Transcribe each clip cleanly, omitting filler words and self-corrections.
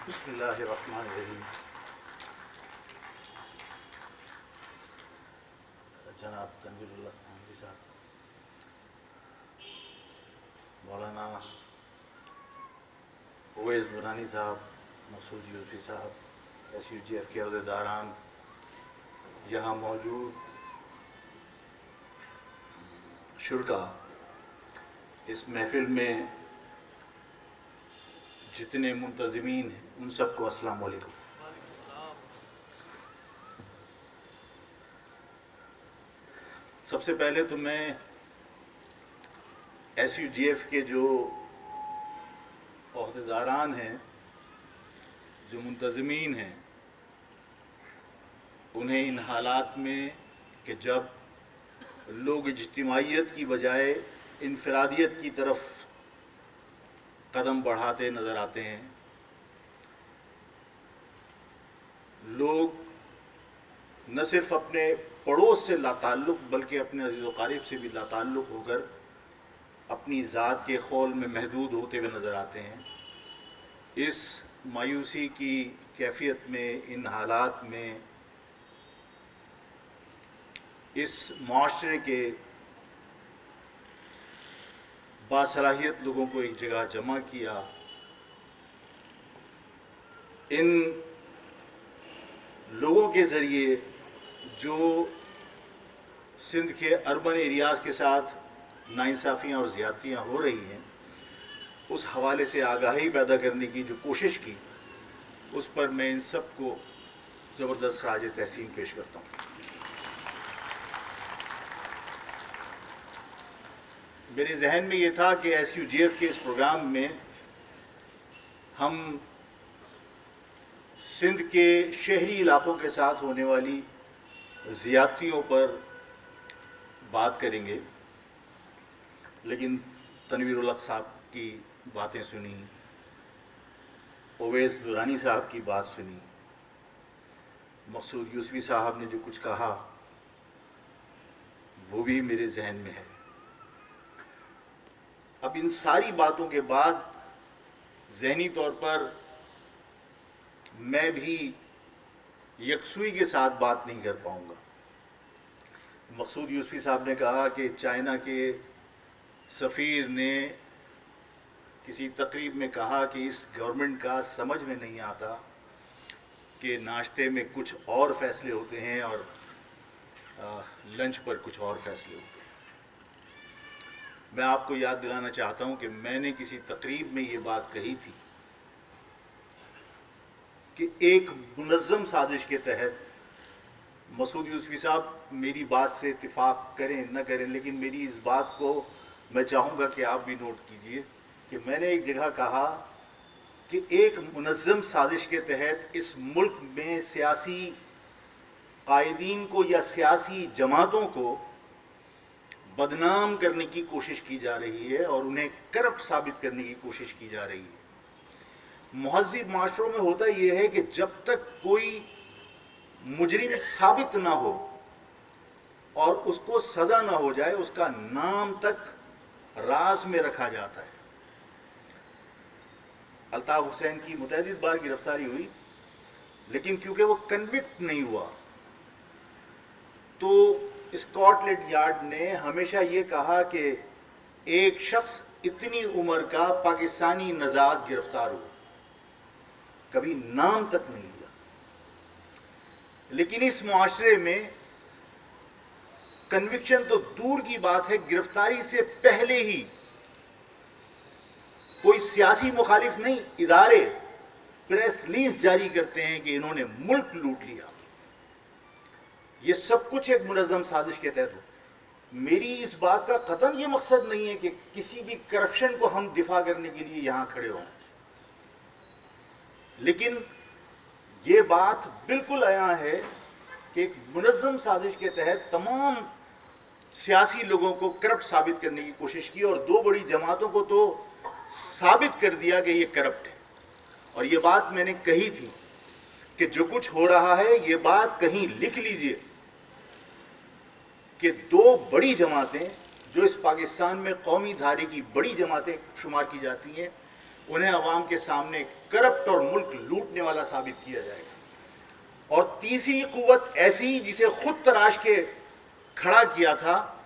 बिस्मिल्लाहिर्रहमानिर्रहीम। जनाब तनवीरुल्लाह खानवी साहब, मौलाना उवैस दुरानी साहब, मसूद यूसुफी साहब, SUGF के अहदेदारान, यहाँ मौजूद शुरका, इस महफिल में जितने मुंतज़िमीन हैं उन सबको अस्सलाम वालेकुम। सबसे पहले तो मैं SUGF के जो अहदेदारान हैं, जो मुंतज़िमीन हैं, उन्हें इन हालात में कि जब लोग इज्तिमाइयत की बजाय इनफरादियत की तरफ कदम बढ़ाते नज़र आते हैं, लोग न सिर्फ अपने पड़ोस से लाताल्लुक़ बल्कि अपने अज़ीज़ व क़रीब से भी लाताल्लुक़ होकर अपनी ज़ात के खौल में महदूद होते हुए नज़र आते हैं। इस मायूसी की कैफियत में, इन हालात में, इस माशरे के बासलाहियत लोगों को एक जगह जमा किया। इन लोगों के ज़रिए जो सिंध के अर्बन एरियाज़ के साथ नाइंसाफ़ियाँ और ज़्यादतियाँ हो रही हैं, उस हवाले से आगाही पैदा करने की जो कोशिश की, उस पर मैं इन सब को ज़बरदस्त ख़राज तहसीन पेश करता हूँ। मेरे जहन में ये था कि SUGF के इस प्रोग्राम में हम सिंध के शहरी इलाकों के साथ होने वाली ज़्यादतियों पर बात करेंगे, लेकिन तनवीरुल्लाह साहब की बातें सुनी, उवैस दुरानी साहब की बात सुनी, मसूद यूसुफी साहब ने जो कुछ कहा वो भी मेरे जहन में है। अब इन सारी बातों के बाद ज़हनी तौर पर मैं भी यकसुई के साथ बात नहीं कर पाऊँगा। मसूद यूसुफी साहब ने कहा कि चाइना के सफ़ीर ने किसी तकरीब में कहा कि इस गवर्नमेंट का समझ में नहीं आता कि नाश्ते में कुछ और फ़ैसले होते हैं और लंच पर कुछ और फ़ैसले होते हैं। मैं आपको याद दिलाना चाहता हूं कि मैंने किसी तकरीब में ये बात कही थी कि एक मुनज़्ज़म साजिश के तहत, मसूद यूसुफी साहब मेरी बात से इत्तिफाक करें न करें, लेकिन मेरी इस बात को मैं चाहूँगा कि आप भी नोट कीजिए कि मैंने एक जगह कहा कि एक मुनज़्ज़म साजिश के तहत इस मुल्क में सियासी कायदीन को या सियासी जमातों को बदनाम करने की कोशिश की जा रही है और उन्हें करप्ट साबित करने की कोशिश की जा रही है। मुहज़्ज़िब माशरों में होता यह है कि जब तक कोई मुजरिम साबित ना हो और उसको सज़ा ना हो जाए, उसका नाम तक राज में रखा जाता है। अल्ताफ़ हुसैन की मुतअद्दिद बार गिरफ्तारी हुई, लेकिन क्योंकि वो कन्विक्ट नहीं हुआ, तो स्कॉटलैंड यार्ड ने हमेशा ये कहा कि एक शख्स इतनी उम्र का पाकिस्तानी नज़ाद गिरफ्तार हुआ, कभी नाम तक नहीं लिया। लेकिन इस मुआशरे में कन्विक्शन तो दूर की बात है, गिरफ्तारी से पहले ही कोई सियासी मुखालिफ नहीं, इदारे प्रेस रिलीज जारी करते हैं कि इन्होंने मुल्क लूट लिया। ये सब कुछ एक मुनज़्ज़म साजिश के तहत हो। मेरी इस बात का कतई ये मकसद नहीं है कि किसी की करप्शन को हम दिफा करने के लिए यहाँ खड़े हों, लेकिन ये बात बिल्कुल आया है कि एक मुनज़्ज़म साजिश के तहत तमाम सियासी लोगों को करप्ट साबित करने की कोशिश की और दो बड़ी जमातों को तो साबित कर दिया कि ये करप्ट है। और ये बात मैंने कही थी कि जो कुछ हो रहा है, ये बात कहीं लिख लीजिए कि दो बड़ी जमातें जो इस पाकिस्तान में कौमी धारे की बड़ी जमातें शुमार की जाती हैं, उन्हें अवाम के सामने करप्ट और मुल्क लूटने वाला साबित किया जाएगा। और तीसरी कुव्वत ऐसी जिसे खुद तराश के खड़ा किया था,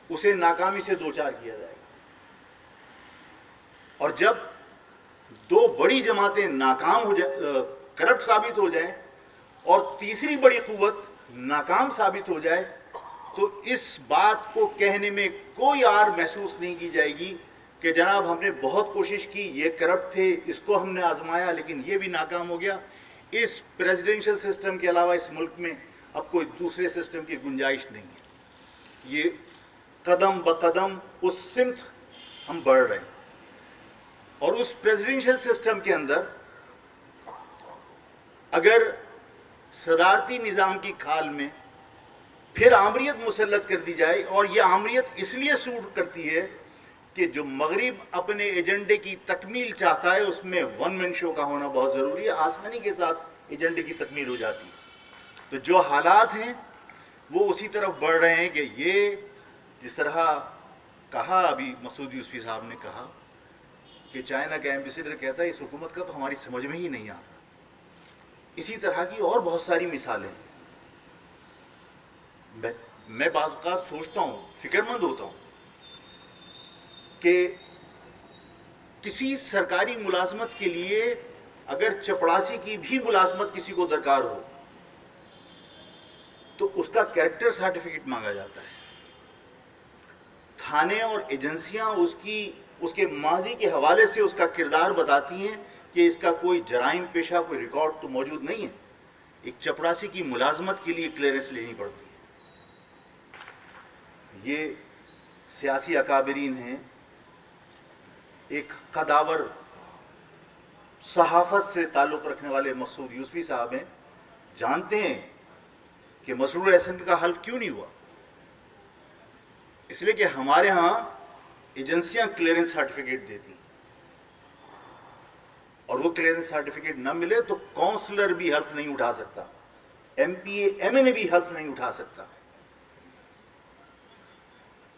उसे नाकामी से दो चार किया जाएगा। और जब दो बड़ी जमातें नाकाम हो जाए, करप्ट साबित हो जाए, और तीसरी बड़ी कुव्वत नाकाम साबित हो जाए, तो इस बात को कहने में कोई आर महसूस नहीं की जाएगी कि जनाब हमने बहुत कोशिश की, ये करप्ट थे, इसको हमने आजमाया लेकिन ये भी नाकाम हो गया। इस प्रेसिडेंशियल सिस्टम के अलावा इस मुल्क में अब कोई दूसरे सिस्टम की गुंजाइश नहीं है। ये कदम ब कदम उस सिमत हम बढ़ रहे हैं, और उस प्रेसिडेंशियल सिस्टम के अंदर अगर सदारती निज़ाम की खाल में फिर आमरीत मुसल्लत कर दी जाए, और यह आमरीत इसलिए सूट करती है कि जो मगरिब अपने एजेंडे की तकमील चाहता है, उसमें वन मैन शो का होना बहुत ज़रूरी है। आसानी के साथ एजेंडे की तकमील हो जाती है। तो जो हालात हैं वो उसी तरफ बढ़ रहे हैं कि ये जिस तरह कहा अभी मसूद यूसुफी साहब ने कहा कि चाइना का एम्बेसडर कहता है इस हुकूमत का तो हमारी समझ में ही नहीं आता। इसी तरह की और बहुत सारी मिसालें। मैं बाज़ औक़ात सोचता हूँ, फिक्रमंद होता हूँ कि किसी सरकारी मुलाजमत के लिए अगर चपड़ासी की भी मुलाजमत किसी को दरकार हो तो उसका कैरेक्टर सर्टिफिकेट मांगा जाता है। थाने और एजेंसियां उसके माजी के हवाले से उसका किरदार बताती हैं कि इसका कोई जराइम पेशा कोई रिकॉर्ड तो मौजूद नहीं है। एक चपड़ासी की मुलाजमत के लिए क्लियरेंस लेनी पड़ती है। ये सियासी अकाबरीन हैं, एक कदावर सहाफ़त से ताल्लुक़ रखने वाले मसूद यूसुफी साहब हैं, जानते हैं कि मसरूर अहसन का हल्फ क्यों नहीं हुआ। इसलिए कि हमारे यहाँ एजेंसियां क्लियरेंस सर्टिफिकेट देती, और वो क्लियरेंस सर्टिफिकेट न मिले तो काउंसलर भी हल्फ नहीं उठा सकता, MPA MNA भी हल्फ नहीं उठा सकता।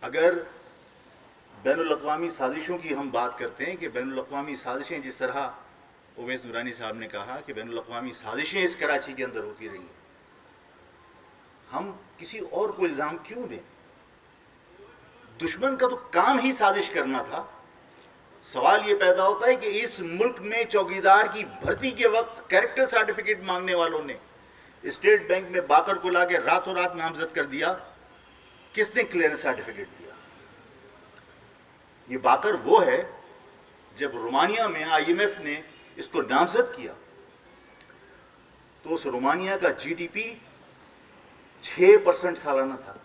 अगर बैनुल-अक़वामी साजिशों की हम बात करते हैं कि बैनुल-अक़वामी साजिशें, जिस तरह उवैस नूरानी साहब ने कहा कि बैनुल-अक़वामी साजिशें इस कराची के अंदर होती रही हैं, हम किसी और को इल्ज़ाम क्यों दें? दुश्मन का तो काम ही साजिश करना था। सवाल ये पैदा होता है कि इस मुल्क में चौकीदार की भर्ती के वक्त कैरेक्टर सर्टिफिकेट मांगने वालों ने स्टेट बैंक में बाकर को लाके रातों रात नामजद कर दिया। किसने क्लियरेंस सर्टिफिकेट दिया? ये बाकर वो है जब रोमानिया में IMF ने इसको नामजद किया तो उस रोमानिया का GDP 6% सालाना था,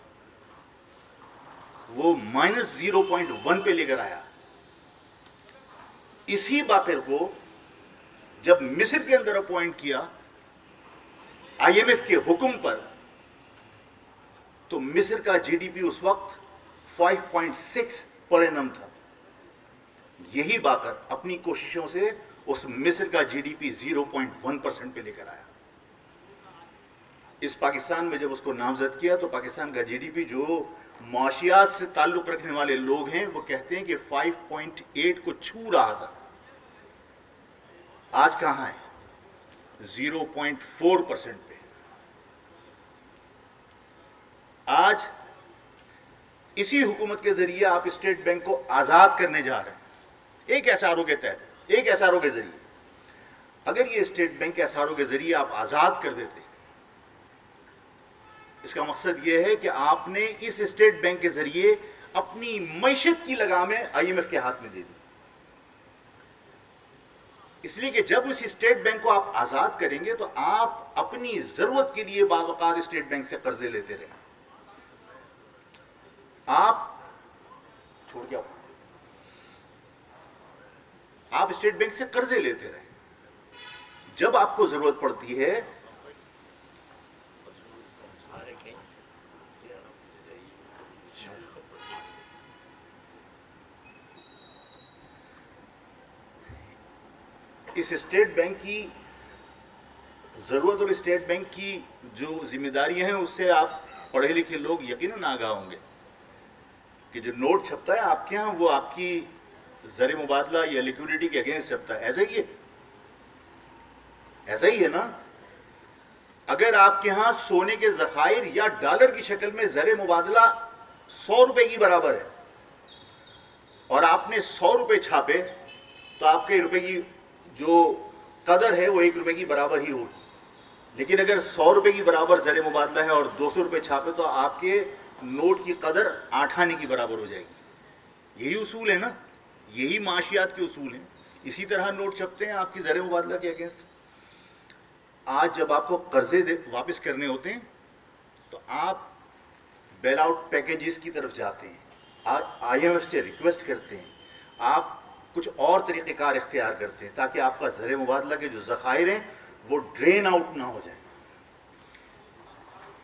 वो -0.1 पे लेकर आया। इसी बाकर को जब मिस्र के अंदर अपॉइंट किया IMF के हुक्म पर, तो मिस्र का GDP उस वक्त 5.6 पर एनम था। यही बाकर अपनी कोशिशों से उस मिस्र का GDP 0.1% पे लेकर आया। इस पाकिस्तान में जब उसको नामजद किया तो पाकिस्तान का GDP, जो माशियात से ताल्लुक़ रखने वाले लोग हैं वो कहते हैं कि 5.8 को छू रहा था, आज कहाँ है? 0.4% पे। आज इसी हुकूमत के जरिए आप स्टेट बैंक को आज़ाद करने जा रहे हैं, एक SRO के तहत, एक SRO के जरिए। अगर ये स्टेट बैंक SRO के जरिए आप आज़ाद कर देते, इसका मकसद ये है कि आपने इस स्टेट बैंक के जरिए अपनी मईशत की लगामें IMF के हाथ में दे दी। इसलिए कि जब उस स्टेट बैंक को आप आज़ाद करेंगे तो आप अपनी ज़रूरत के लिए बाज़ औक़ात स्टेट बैंक से कर्जे लेते रहे। आप छोड़ के आओ, आप स्टेट बैंक से कर्जे लेते रहे। जब आपको ज़रूरत पड़ती है इस स्टेट बैंक की ज़रूरत और स्टेट बैंक की जो जिम्मेदारियां हैं उससे आप पढ़े लिखे लोग यकीनन आगाह होंगे कि जो नोट छपता है आपके यहाँ वो आपकी ज़र मुबादला या लिक्विडिटी के अगेंस्ट चलता है। ऐसा ही है ना। अगर आपके यहाँ सोने के ज़खायर या डॉलर की शक्ल में ज़र मुबादला 100 रुपये की बराबर है और आपने 100 रुपये छापे, तो आपके रुपये की जो कदर है वो 1 रुपये की बराबर ही होगी। लेकिन अगर 100 रुपये की बराबर ज़र मुबादला है और 200 रुपये छापे, तो आपके नोट की कदर 8 आने की बराबर हो जाएगी। यही उसूल है ना, यही माशियात के उसूल हैं। इसी तरह नोट छपते हैं आपकी ज़र मुबादला के अगेंस्ट। आज जब आपको कर्जे वापस करने होते हैं तो आप बेल आउट पैकेजेस की तरफ जाते हैं, IMF से रिक्वेस्ट करते हैं, आप कुछ और तरीक़ेकार इख्तियार करते हैं ताकि आपका ज़र मुबादला के जो ज़खायर हैं वो ड्रेन आउट ना हो जाए।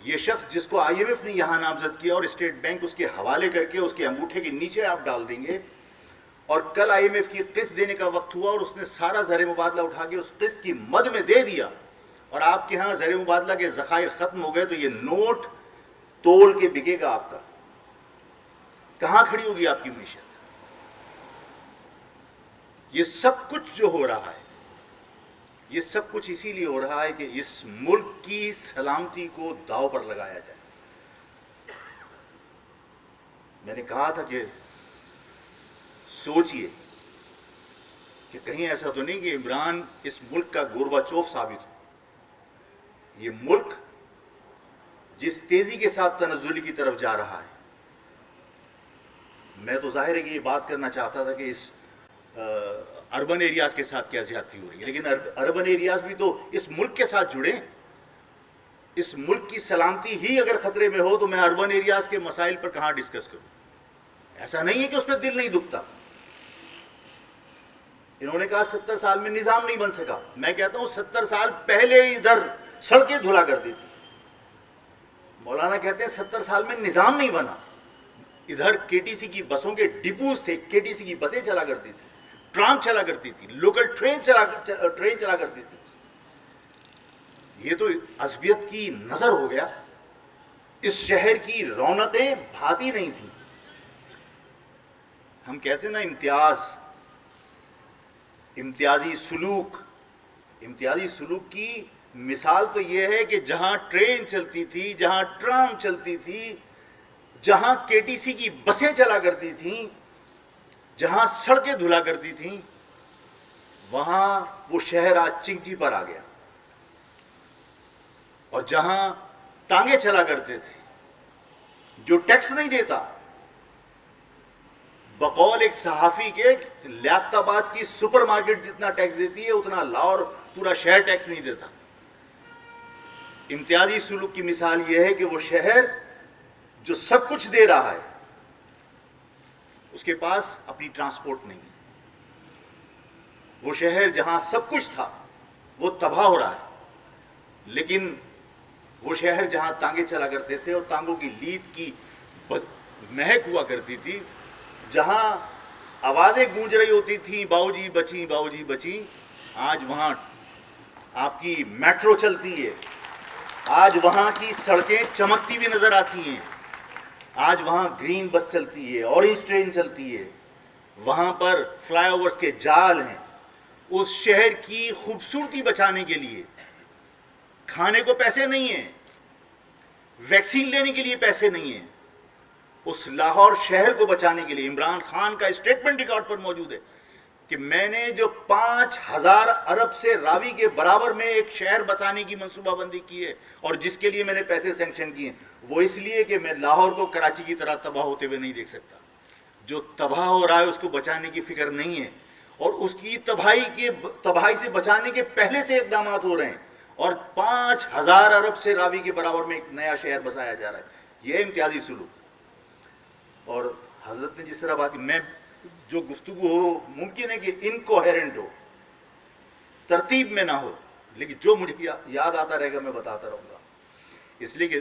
ये शख्स जिसको IMF ने यहाँ नामजद किया और स्टेट बैंक उसके हवाले करके उसके अंगूठे के नीचे आप डाल देंगे, और कल IMF की किस्त देने का वक्त हुआ और उसने सारा ज़र मुबादला उठा के उस किस्त की मद में दे दिया और आपके यहाँ ज़र मुबादला के ज़खायर ख़त्म हो गए, तो ये नोट तोल के बिकेगा आपका। कहाँ खड़ी होगी आपकी मीशत? ये सब कुछ जो हो रहा है, ये सब कुछ इसीलिए हो रहा है कि इस मुल्क की सलामती को दांव पर लगाया जाए। मैंने कहा था कि सोचिए कि कहीं ऐसा तो नहीं कि इमरान इस मुल्क का गोरबाचोफ साबित हो। ये मुल्क जिस तेजी के साथ तनज़्ज़ुली की तरफ जा रहा है, मैं तो जाहिर है कि ये बात करना चाहता था कि इस अर्बन एरियाज़ के साथ क्या ज़्यादती हो रही है, लेकिन अर्बन एरियाज़ भी तो इस मुल्क के साथ जुड़े। इस मुल्क की सलामती ही अगर ख़तरे में हो तो मैं अर्बन एरियाज़ के मसाइल पर कहाँ डिस्कस करूँ? ऐसा नहीं है कि उस पर दिल नहीं दुखता। इन्होंने कहा 70 साल में निज़ाम नहीं बन सका। मैं कहता हूँ 70 साल पहले इधर सड़कें धुला करती थी। मौलाना कहते हैं 70 साल में निज़ाम नहीं बना। इधर KTC की बसों के डिपोज थे, KTC की बसें चला करती थी, ट्राम चला करती थी, लोकल ट्रेन चला करती थी। ये तो अज़बियत की नज़र हो गया। इस शहर की रौनकें भाती नहीं थी। हम कहते हैं ना इम्तियाजी सलूक की मिसाल तो ये है कि जहां ट्रेन चलती थी, जहां ट्राम चलती थी, जहां KTC की बसें चला करती थीं, जहां सड़कें धुला करती थीं, वहां वो शहर आज चिंची पर आ गया। और जहां तांगे चला करते थे, जो टैक्स नहीं देता, बकौल एक सहाफ़ी के लियाकताबाद की सुपरमार्केट जितना टैक्स देती है उतना लाहौर पूरा शहर टैक्स नहीं देता। इम्तियाजी सुलूक की मिसाल यह है कि वो शहर जो सब कुछ दे रहा है उसके पास अपनी ट्रांसपोर्ट नहीं है। वो शहर जहां सब कुछ था वो तबाह हो रहा है। लेकिन वो शहर जहां तांगे चला करते थे और तांगों की लीद की महक हुआ करती थी, जहां आवाजें गूंज रही होती थी, बाऊजी बची, बाऊजी बची, आज वहां आपकी मेट्रो चलती है, आज वहां की सड़कें चमकती हुई नजर आती हैं, आज वहां ग्रीन बस चलती है, ऑरेंज ट्रेन चलती है, वहां पर फ्लाईओवर्स के जाल हैं। उस शहर की खूबसूरती बचाने के लिए खाने को पैसे नहीं है, वैक्सीन लेने के लिए पैसे नहीं है। उस लाहौर शहर को बचाने के लिए इमरान खान का स्टेटमेंट रिकॉर्ड पर मौजूद है कि मैंने जो 5000 अरब से रावी के बराबर में एक शहर बसाने की मंसूबाबंदी की है और जिसके लिए मैंने पैसे सैंक्शन किए, वो इसलिए कि मैं लाहौर को कराची की तरह तबाह होते हुए नहीं देख सकता। जो तबाह हो रहा है उसको बचाने की फिक्र नहीं है और उसकी तबाही से बचाने के पहले से इकदाम हो रहे हैं और 5000 अरब से रावी के बराबर में एक नया शहर बसाया जा रहा है। यह इम्तियाजी सुलूक। और हजरत ने जिस तरह बात की, मैं जो गुफ्तगू हो मुमकिन है कि इनकोहेरेंट हो, तरतीब में ना हो, लेकिन जो मुझे याद आता रहेगा मैं बताता रहूँगा। इसलिए कि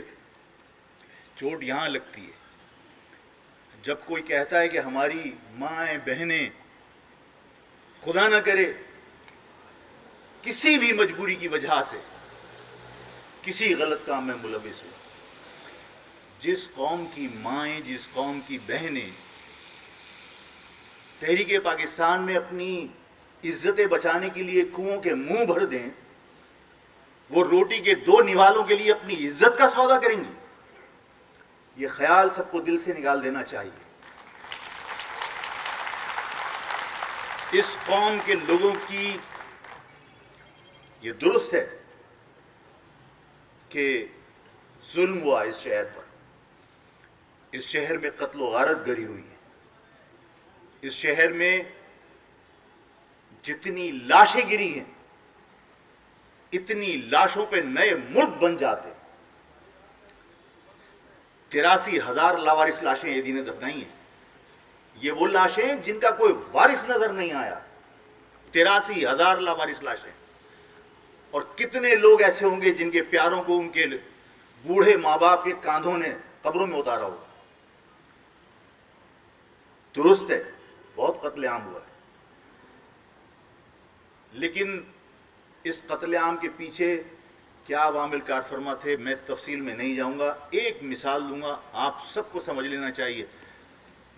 चोट यहाँ लगती है जब कोई कहता है कि हमारी माएँ बहनें खुदा ना करे किसी भी मजबूरी की वजह से किसी गलत काम में मुलविस हो। जिस कौम की माएँ, जिस कौम की बहनें तहरीक पाकिस्तान में अपनी इज्जतें बचाने के लिए कुओं के मुंह भर दें, वो रोटी के 2 निवालों के लिए अपनी इज्जत का सौदा करेंगी। ये ख्याल सबको दिल से निकाल देना चाहिए। इस कौम के लोगों की ये दुरुस्त है कि जुल्म हुआ इस शहर पर। इस शहर में कत्ल गारत गरी हुई है। इस शहर में जितनी लाशें गिरी हैं, इतनी लाशों पे नए मुल्क बन जाते। 83,000 लावारिस लाशें एदी ने दफनाई हैं। ये वो लाशें जिनका कोई वारिस नजर नहीं आया। 83,000 लावारिस लाशें। और कितने लोग ऐसे होंगे जिनके प्यारों को उनके बूढ़े माँ बाप के कांधों ने कब्रों में उतारा होगा। दुरुस्त है, बहुत कत्लेआम हुआ है, लेकिन इस कत्लेआम के पीछे क्या अवामिल कारफरमा थे, मैं तफसील में नहीं जाऊंगा। एक मिसाल दूंगा, आप सबको समझ लेना चाहिए।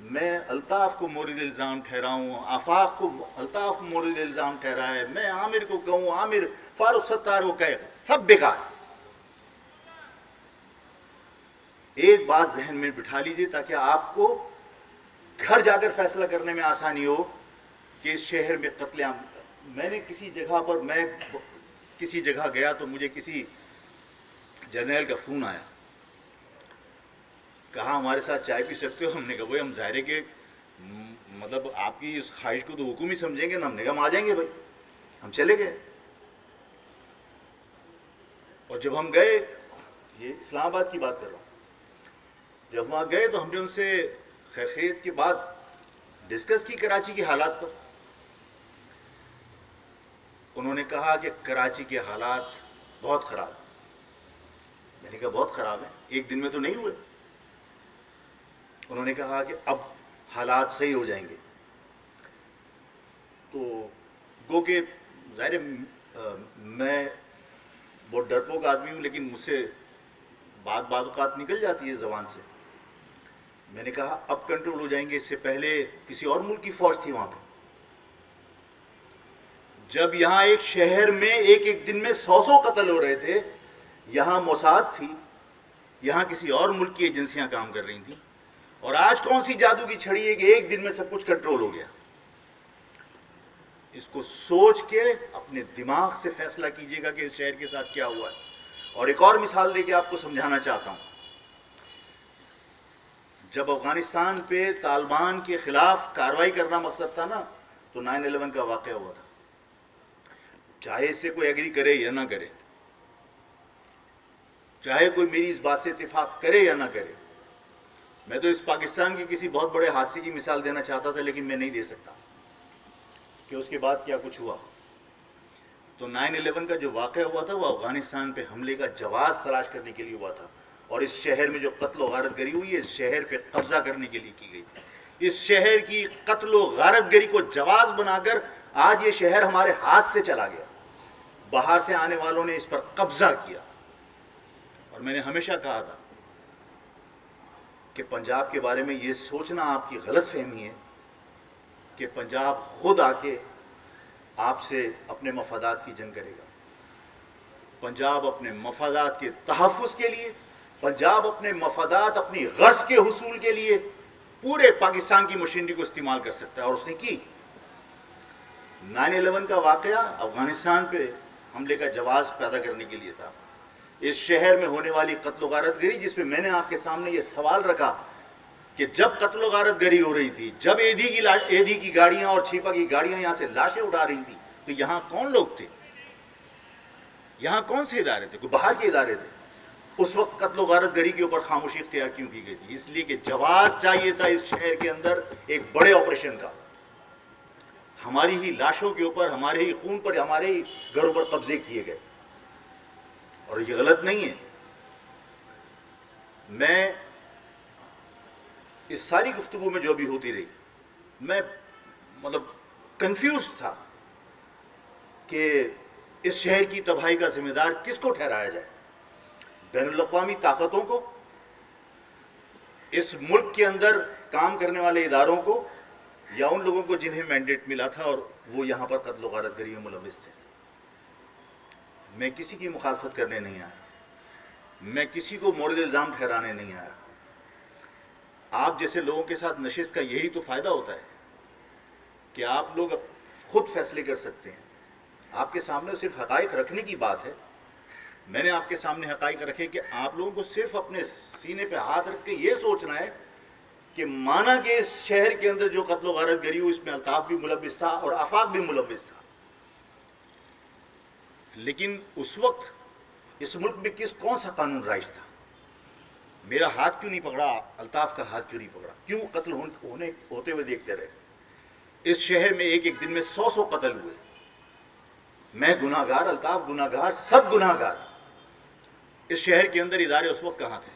मैं अल्ताफ़ को मोरिद इल्ज़ाम ठहराऊँ, आफाक को अल्ताफ़ मोरिद इल्ज़ाम ठहराए, मैं आमिर को कहूँ, आमिर फारूक सत्तार को कहे, सब बेकार। एक बात जहन में बिठा लीजिए ताकि आपको घर जाकर फैसला करने में आसानी हो कि इस शहर में कत्लेआम। मैंने किसी जगह पर, मैं किसी जगह गया तो मुझे किसी जर्नल का फ़ोन आया, कहा हमारे साथ चाय पी सकते हो। हमने कहा भाई हम ज़ाहिर के मतलब आपकी इस ख्वाहिश को तो हुक्म ही समझेंगे ना। हमने कहा हम आ जाएंगे भाई। हम चले गए और जब हम गए, ये इस्लामाबाद की बात कर रहा हूँ, जब वहाँ गए तो हमने उनसे खैरियत के बाद डिस्कस की कराची के हालात पर। उन्होंने कहा कि कराची के हालात बहुत ख़राब। मैंने कहा बहुत ख़राब है, एक दिन में तो नहीं हुए। उन्होंने कहा कि अब हालात सही हो जाएंगे। तो गो के ज़ाहिर मैं बहुत डरपोक आदमी हूँ, लेकिन मुझसे बात बाज़ निकल जाती है ज़बान से। मैंने कहा अब कंट्रोल हो जाएंगे, इससे पहले किसी और मुल्क की फ़ौज थी वहाँ पे। जब यहाँ एक शहर में एक दिन में 100 कत्ल हो रहे थे, यहाँ मोसाद थी, यहाँ किसी और मुल्क की एजेंसियां काम कर रही थी। और आज कौन सी जादू की छड़ी है कि एक दिन में सब कुछ कंट्रोल हो गया। इसको सोच के अपने दिमाग से फैसला कीजिएगा कि इस शहर के साथ क्या हुआ है। और एक और मिसाल देके आपको समझाना चाहता हूं। जब अफगानिस्तान पे तालिबान के खिलाफ कार्रवाई करना मकसद था ना, तो 9/11 का वाक़या हुआ था। चाहे इससे कोई एग्री करे या ना करे, चाहे कोई मेरी इस बात से इत्तेफाक करे या ना करे, मैं तो इस पाकिस्तान के किसी बहुत बड़े हादसे की मिसाल देना चाहता था, लेकिन मैं नहीं दे सकता कि उसके बाद क्या कुछ हुआ। तो 9/11 का जो वाक़या हुआ था वो अफगानिस्तान पे हमले का जवाब तलाश करने के लिए हुआ था। और इस शहर में जो कत्ल व गारतगरी हुई है, इस शहर पे कब्जा करने के लिए की गई थी। इस शहर की कत्ल व गारतगरी को जवाब बनाकर आज ये शहर हमारे हाथ से चला गया। बाहर से आने वालों ने इस पर कब्जा किया। और मैंने हमेशा कहा था कि पंजाब के बारे में ये सोचना आपकी गलत फहमी है कि पंजाब खुद आके आपसे अपने मफादात की जंग करेगा। पंजाब अपने मफादात के तहफ़्फ़ुज़ के लिए, पंजाब अपने मफादात, अपनी गर्ज़ के हुसूल के लिए पूरे पाकिस्तान की मशीनरी को इस्तेमाल कर सकता है। और उसने की। 9/11 का वाक़या अफगानिस्तान पे हमले का जवाब पैदा करने के लिए था। इस शहर में होने वाली कत्ल गारतगरी, जिसमें मैंने आपके सामने ये सवाल रखा कि जब कत्ल गारतगरी हो रही थी, जब एडी की गाड़ियां और छिपा की गाड़ियां यहां से लाशें उठा रही थी, तो यहां कौन लोग थे? यहां कौन से इदारे थे? कोई बाहर के इदारे थे? उस वक्त कत्ल गारतगरी के ऊपर खामोशी इख्तियार क्यों की गई थी? इसलिए कि जवाब चाहिए था इस शहर के अंदर एक बड़े ऑपरेशन का। हमारी ही लाशों के ऊपर, हमारे ही खून पर, हमारे ही घरों पर कब्जे किए गए। और ये गलत नहीं है। मैं इस सारी गुफ्तगू में जो भी होती रही, मैं मतलब कंफ्यूज था कि इस शहर की तबाही का जिम्मेदार किसको ठहराया जाए। बैनुल-अक़वामी ताकतों को, इस मुल्क के अंदर काम करने वाले इदारों को, या उन लोगों को जिन्हें मैंडेट मिला था और वो यहाँ पर कत्ल गारतगरी में मुलविस थे। मैं किसी की मुखालफत करने नहीं आया, मैं किसी को मोर्द इल्ज़ाम ठहराने नहीं आया। आप जैसे लोगों के साथ नशिस्त का यही तो फ़ायदा होता है कि आप लोग खुद फैसले कर सकते हैं। आपके सामने सिर्फ हक़ाइक़ रखने की बात है। मैंने आपके सामने हक़ाइक़ रखे कि आप लोगों को सिर्फ अपने सीने पे हाथ रख के ये सोचना है कि माना कि इस शहर के अंदर जो कत्ल गारतगरी हुई इसमें अल्ताफ़ भी मुलव्विस था और आफाक भी मुलव्विस था, लेकिन उस वक्त इस मुल्क में कौन सा कानून राइज था? मेरा हाथ क्यों नहीं पकड़ा, अल्ताफ़ का हाथ क्यों नहीं पकड़ा? क्यों कत्ल होते हुए देखते रहे? इस शहर में एक एक दिन में 100 कत्ल हुए। मैं गुनाहगार, अल्ताफ़ गुनाहगार, सब गुनाहगार। इस शहर के अंदर इदारे उस वक्त कहाँ थे?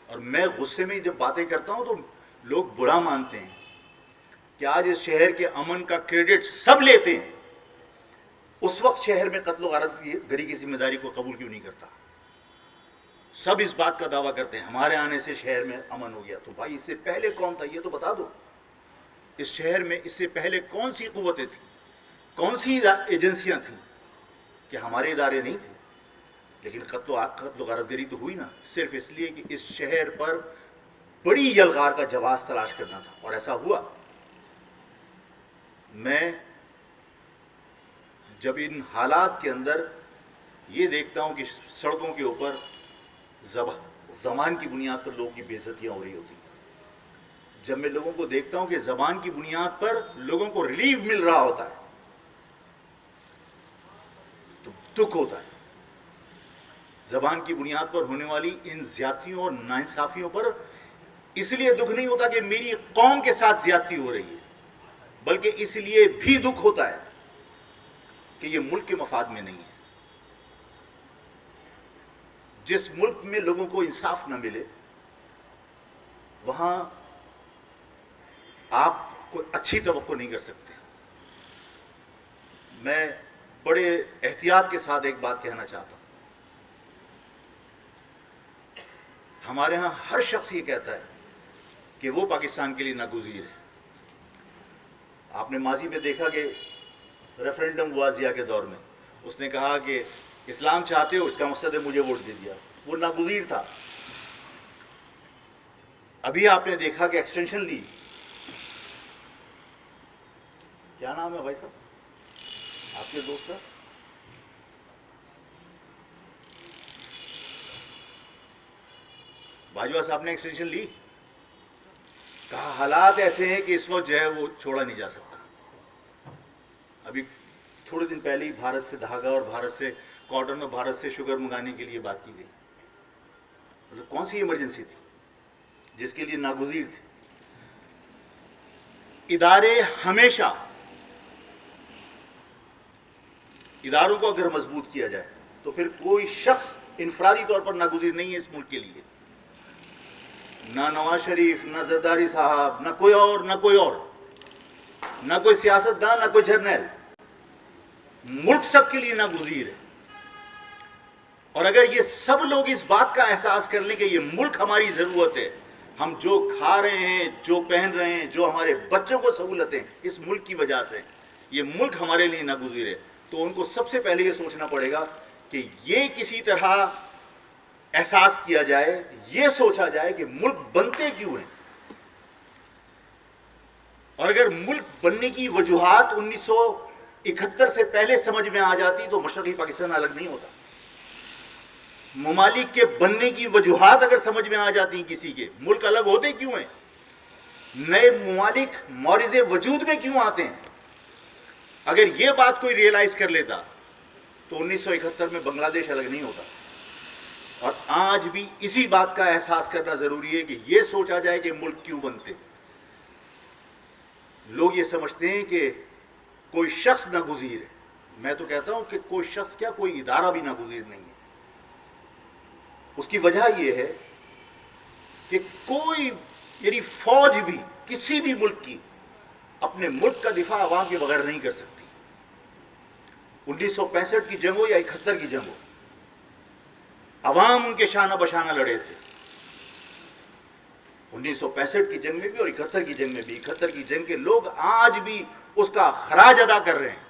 और मैं गुस्से में जब बातें करता हूँ तो लोग बुरा मानते हैं कि आज इस शहर के अमन का क्रेडिट सब लेते हैं। उस वक्त शहर में कत्ल गारतगरी की जिम्मेदारी को कबूल क्यों नहीं करता? सब इस बात का दावा करते हैं हमारे आने से शहर में अमन हो गया। तो भाई इससे पहले कौन था ये तो बता दो। इस शहर में इससे पहले कौन सी कुव्वतें थी, कौन सी एजेंसियां थीं कि हमारे इदारे नहीं थे? लेकिन कत्ल गारतगरी तो हुई ना, सिर्फ इसलिए कि इस शहर पर बड़ी यलगार का जवाब तलाश करना था, और ऐसा हुआ। मैं जब इन हालात के अंदर ये देखता हूँ कि सड़कों के ऊपर ज़बान की बुनियाद पर लोगों की बेइज्जतियाँ हो रही होती हैं, जब मैं लोगों को देखता हूँ कि ज़बान की बुनियाद पर लोगों को रिलीफ मिल रहा होता है, तो दुख होता है। ज़बान की बुनियाद पर होने वाली इन ज़्यादतियों और नाइंसाफ़ियों पर इसलिए दुख नहीं होता कि मेरी कौम के साथ ज़्यादती हो रही है, बल्कि इसलिए भी दुख होता है कि ये मुल्क के मफाद में नहीं है। जिस मुल्क में लोगों को इंसाफ न मिले वहां आप कोई अच्छी तवक्को नहीं कर सकते। मैं बड़े एहतियात के साथ एक बात कहना चाहता हूं। हमारे यहां हर शख्स ये कहता है कि वो पाकिस्तान के लिए नागुज़ीर है। आपने माजी में देखा कि रेफरेंडम हुआ जिया के दौर में, उसने कहा कि इस्लाम चाहते हो, इसका मकसद है मुझे वोट दे दिया। वो नागुज़ीर था। अभी आपने देखा कि एक्सटेंशन ली, क्या नाम है भाई साहब आपके दोस्त का? बाजवा साहब ने एक्सटेंशन ली, कहा हालात ऐसे हैं कि इस वक्त जो है वो छोड़ा नहीं जा सकता। अभी थोड़े दिन पहले ही भारत से धागा और भारत से कॉटन और भारत से शुगर मंगाने के लिए बात की गई। मतलब कौन सी इमरजेंसी थी जिसके लिए नागुज़ीर थे? इदारे हमेशा, इदारों को अगर मजबूत किया जाए तो फिर कोई शख्स इनफरादी तौर पर नागुज़ीर नहीं है इस मुल्क के लिए। ना नवाज शरीफ, ना जरदारी साहब, ना कोई और, ना कोई और, ना कोई सियासतदान, ना कोई जर्नल। मुल्क सबके लिए नागुज़ीर है। और अगर ये सब लोग इस बात का एहसास कर लें कि ये मुल्क हमारी ज़रूरत है, हम जो खा रहे हैं, जो पहन रहे हैं, जो हमारे बच्चों को सहूलतें इस मुल्क की वजह से, ये मुल्क हमारे लिए नागुज़ीर है, तो उनको सबसे पहले ये सोचना पड़ेगा कि ये किसी तरह एहसास किया जाए, ये सोचा जाए कि मुल्क बनते क्यों हैं। और अगर मुल्क बनने की वजूहात 1971 से पहले समझ में आ जाती तो मशरक़ी पाकिस्तान अलग नहीं होता। ममालिक के बनने की वजूहात अगर समझ में आ जाती किसी के, मुल्क अलग होते क्यों हैं, नए ममालिक मौरिज़े वजूद में क्यों आते हैं, अगर ये बात कोई रियलाइज कर लेता तो 1971 में बांग्लादेश अलग नहीं होता। और आज भी इसी बात का एहसास करना जरूरी है कि ये सोचा जाए कि मुल्क क्यों बनते। लोग ये समझते हैं कि कोई शख्स नागुज़ीर है। मैं तो कहता हूं कि कोई शख्स क्या, कोई इदारा भी नागुज़ीर नहीं है। उसकी वजह यह है कि कोई, यानी फौज भी किसी भी मुल्क की अपने मुल्क का दिफा अवाम के बगैर नहीं कर सकती। 1965 की जंग हो या 71 की जंग हो, अवाम उनके शाना बशाना लड़े थे। 1965 की जंग में भी और 71 की जंग में भी। 71 की जंग के लोग आज भी उसका खराज अदा कर रहे हैं।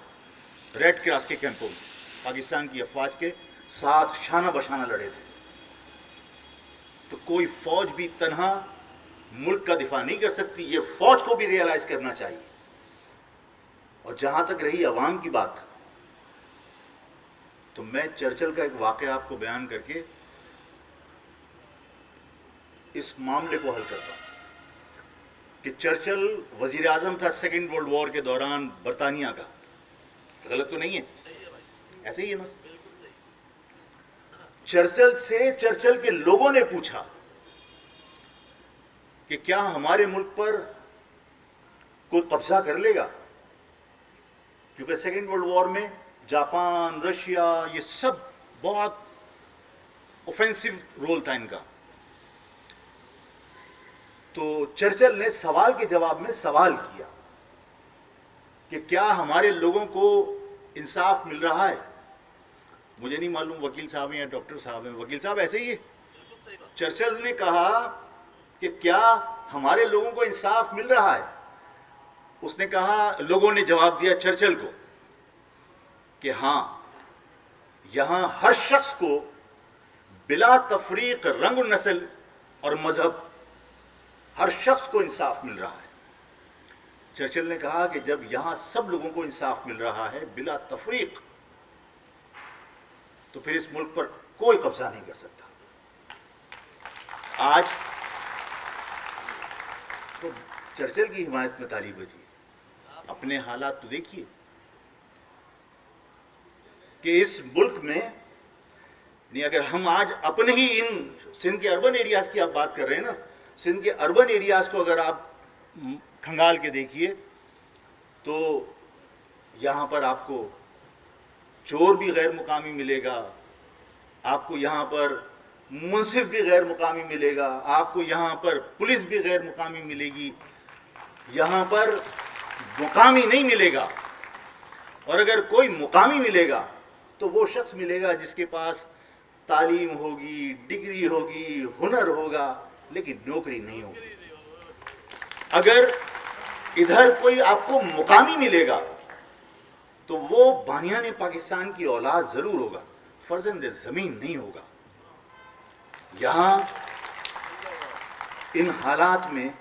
रेड क्रॉस के कैंपों में पाकिस्तान की अफवाज के साथ शाना बशाना लड़े थे। तो कोई फौज भी तन्हा मुल्क का दिफा नहीं कर सकती, ये फौज को भी रियलाइज करना चाहिए। और जहां तक रही अवाम की बात, तो मैं चर्चिल का एक वाक़या आपको बयान करके इस मामले को हल करता हूं कि चर्चिल वजीर आजम था सेकेंड वर्ल्ड वॉर के दौरान बरतानिया का। गलत तो नहीं है? ऐसे ही है ना? चर्चिल से चर्चिल के लोगों ने पूछा कि क्या हमारे मुल्क पर कोई कब्जा कर लेगा, क्योंकि सेकेंड वर्ल्ड वॉर में जापान, रशिया, ये सब बहुत ऑफेंसिव रोल था इनका। तो चर्चिल ने सवाल के जवाब में सवाल किया कि क्या हमारे लोगों को इंसाफ मिल रहा है। मुझे नहीं मालूम वकील साहब हैं या डॉक्टर साहब हैं। वकील साहब ऐसे ही है। चर्चिल ने कहा कि क्या हमारे लोगों को इंसाफ मिल रहा है। उसने कहा, लोगों ने जवाब दिया चर्चिल को कि हां, यहां हर शख्स को बिला तफरीक रंग, नस्ल और मजहब हर शख्स को इंसाफ मिल रहा है। चर्चिल ने कहा कि जब यहां सब लोगों को इंसाफ मिल रहा है बिला तफरीक, तो फिर इस मुल्क पर कोई कब्जा नहीं कर सकता। आज तो चर्चिल की हिमायत में ताली बजी। अपने हालात तो देखिए कि इस मुल्क में नहीं, अगर हम आज अपने ही इन सिंध के अर्बन एरियाज की आप बात कर रहे हैं ना, सिंध के अर्बन एरियाज को अगर आप खंगाल के देखिए तो यहाँ पर आपको चोर भी गैर मुकामी मिलेगा, आपको यहाँ पर मुंसिफ भी गैर मुकामी मिलेगा, आपको यहाँ पर पुलिस भी गैर मुकामी मिलेगी, यहाँ पर मुकामी नहीं मिलेगा। और अगर कोई मुकामी मिलेगा तो वो शख्स मिलेगा जिसके पास तालीम होगी, डिग्री होगी, हुनर होगा, लेकिन नौकरी नहीं होगी। अगर इधर कोई आपको मुकामी मिलेगा तो वो बानियाने पाकिस्तान की औलाद जरूर होगा, फर्जंद जमीन नहीं होगा। यहां इन हालात में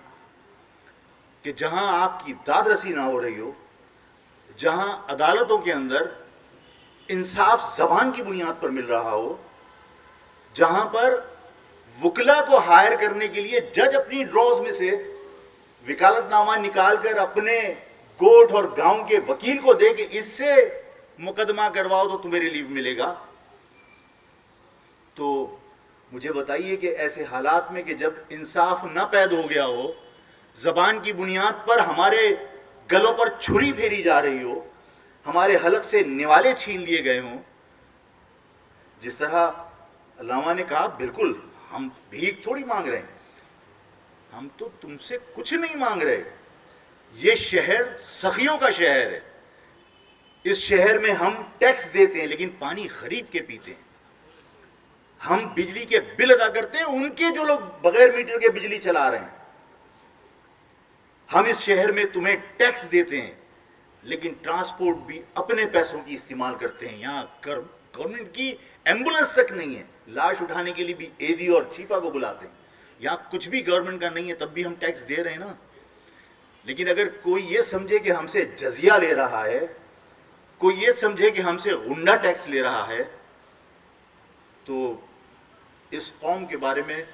कि जहां आपकी दादरसी ना हो रही हो, जहां अदालतों के अंदर इंसाफ जबान की बुनियाद पर मिल रहा हो, जहां पर वकला को हायर करने के लिए जज अपनी ड्रॉज में से वकालतनामा निकालकर अपने गोठ और गांव के वकील को दे कि इससे मुकदमा करवाओ तो तुम्हें रिलीफ मिलेगा। तो मुझे बताइए कि ऐसे हालात में कि जब इंसाफ न पैदा हो गया हो, जबान की बुनियाद पर हमारे गलों पर छुरी फेरी जा रही हो, हमारे हलक से निवाले छीन लिए गए हों, जिस तरह अल्लामा ने कहा, बिल्कुल हम भीख थोड़ी मांग रहे हैं, हम तो तुमसे कुछ नहीं मांग रहे। ये शहर सखियों का शहर है। इस शहर में हम टैक्स देते हैं लेकिन पानी खरीद के पीते हैं। हम बिजली के बिल अदा करते हैं उनके जो लोग बगैर मीटर के बिजली चला रहे हैं। हम इस शहर में तुम्हें टैक्स देते हैं लेकिन ट्रांसपोर्ट भी अपने पैसों की इस्तेमाल करते हैं। यहाँ गवर्नमेंट की एम्बुलेंस तक नहीं है, लाश उठाने के लिए भी एडी और चीपा को बुलाते हैं। यहाँ कुछ भी गवर्नमेंट का नहीं है, तब भी हम टैक्स दे रहे हैं ना। लेकिन अगर कोई ये समझे कि हमसे जजिया ले रहा है, कोई ये समझे कि हमसे गुंडा टैक्स ले रहा है, तो इस कौम के बारे में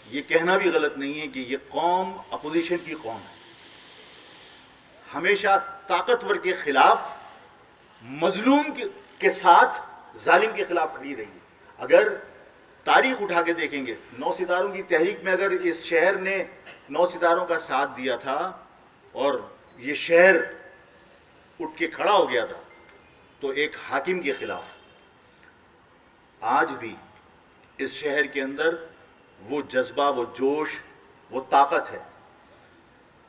ये कहना भी गलत नहीं है कि ये कौम अपोजिशन की कौम है। हमेशा ताकतवर के खिलाफ, मजलूम के साथ, जालिम के खिलाफ खड़ी रही है। अगर तारीख उठा के देखेंगे, 9 सितारों की तहरीक में अगर इस शहर ने 9 सितारों का साथ दिया था और ये शहर उठ के खड़ा हो गया था, तो एक हाकिम के खिलाफ आज भी इस शहर के अंदर वो जज्बा, वो जोश, वो ताकत है।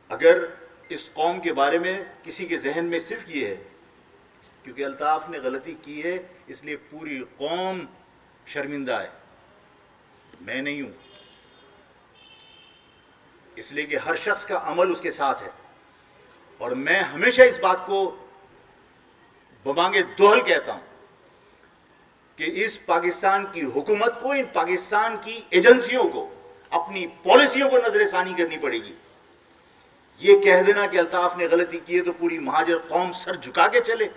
अगर इस कौम के बारे में किसी के जहन में सिर्फ ये है क्योंकि अल्ताफ ने गलती की है इसलिए पूरी कौम शर्मिंदा है, मैं नहीं हूं, इसलिए कि हर शख्स का अमल उसके साथ है। और मैं हमेशा इस बात को बमांगे दोहल कहता हूं कि इस पाकिस्तान की हुकूमत को, इन पाकिस्तान की एजेंसियों को अपनी पॉलिसियों को नजरसानी करनी पड़ेगी। ये कह देना कि अल्ताफ ने गलती की है तो पूरी महाजर कौम सर झुका के चले।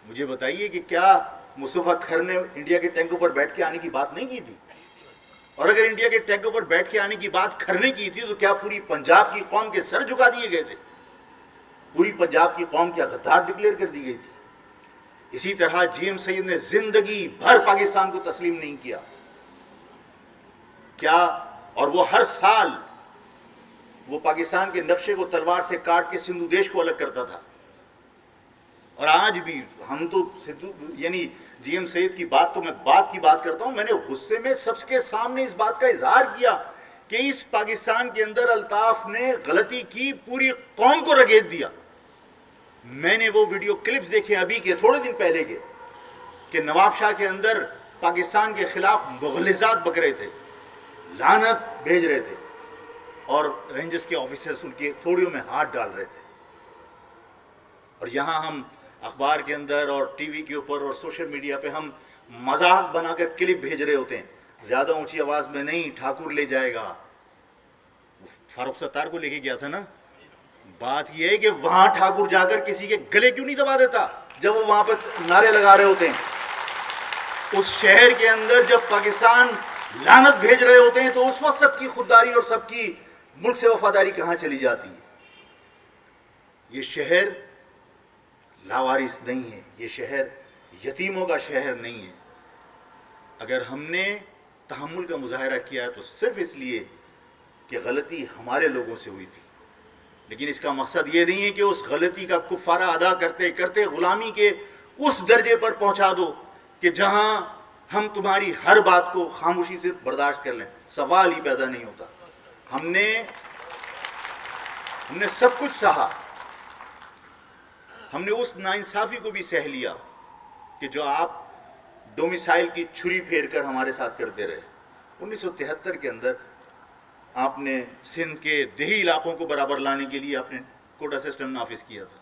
मुझे बताइए कि क्या मुस्तफा खर ने इंडिया के टैंकों पर बैठ के आने की बात नहीं की थी? और अगर इंडिया के टैंकों पर बैठ के आने की बात खर ने की थी तो क्या पूरी पंजाब की कौम के सर झुका दिए गए थे? पूरी पंजाब की कौम क्या गद्दार डिक्लेयर कर दी गई थी? इसी तरह जीएम सैयद ने जिंदगी भर पाकिस्तान को तस्लीम नहीं किया क्या? और वो हर साल वो पाकिस्तान के नक्शे को तलवार से काट के सिंधु देश को अलग करता था। और आज भी हम तो यानी जीएम सैयद की बात, तो मैं बात की बात करता हूं, मैंने गुस्से में सबके सामने इस बात का इजहार किया कि इस पाकिस्तान के अंदर अल्ताफ ने गलती की, पूरी कौम को रगेद दिया। मैंने वो वीडियो क्लिप्स देखे अभी के थोड़े दिन पहले के कि नवाब शाह के अंदर पाकिस्तान के खिलाफ मुगलिजात बक रहे थे, लानत भेज रहे थे और रेंजर्स के ऑफिसर्स उनके थोड़ियों में हाथ डाल रहे थे। और यहां हम अखबार के अंदर और टीवी के ऊपर और सोशल मीडिया पे हम मजाक बनाकर क्लिप भेज रहे होते हैं, ज्यादा ऊंची आवाज में नहीं, ठाकुर ले जाएगा। फारूक सत्तार को लेके गया था ना। बात यह है कि वहां ठाकुर जाकर किसी के गले क्यों नहीं दबा देता जब वो वहां पर नारे लगा रहे होते हैं? उस शहर के अंदर जब पाकिस्तान लानत भेज रहे होते हैं तो उस वक्त सबकी खुददारी और सबकी मुल्क से वफादारी कहां चली जाती है? ये शहर लावारिस नहीं है, ये शहर यतीमों का शहर नहीं है। अगर हमने तहम्मुल का मुजाहरा किया तो सिर्फ इसलिए कि गलती हमारे लोगों से हुई थी, लेकिन इसका मकसद ये नहीं है कि उस गलती का कुफारा अदा करते करते गुलामी के उस दर्जे पर पहुंचा दो कि जहां हम तुम्हारी हर बात को खामोशी से बर्दाश्त कर लें। सवाल ही पैदा नहीं होता। हमने सब कुछ सहा, हमने उस नाइंसाफी को भी सह लिया कि जो आप डोमिसाइल की छुरी फेर कर हमारे साथ करते रहे। 1973 के अंदर आपने सिंध के देही इलाकों को बराबर लाने के लिए आपने कोटा सिस्टम नाफिज किया था,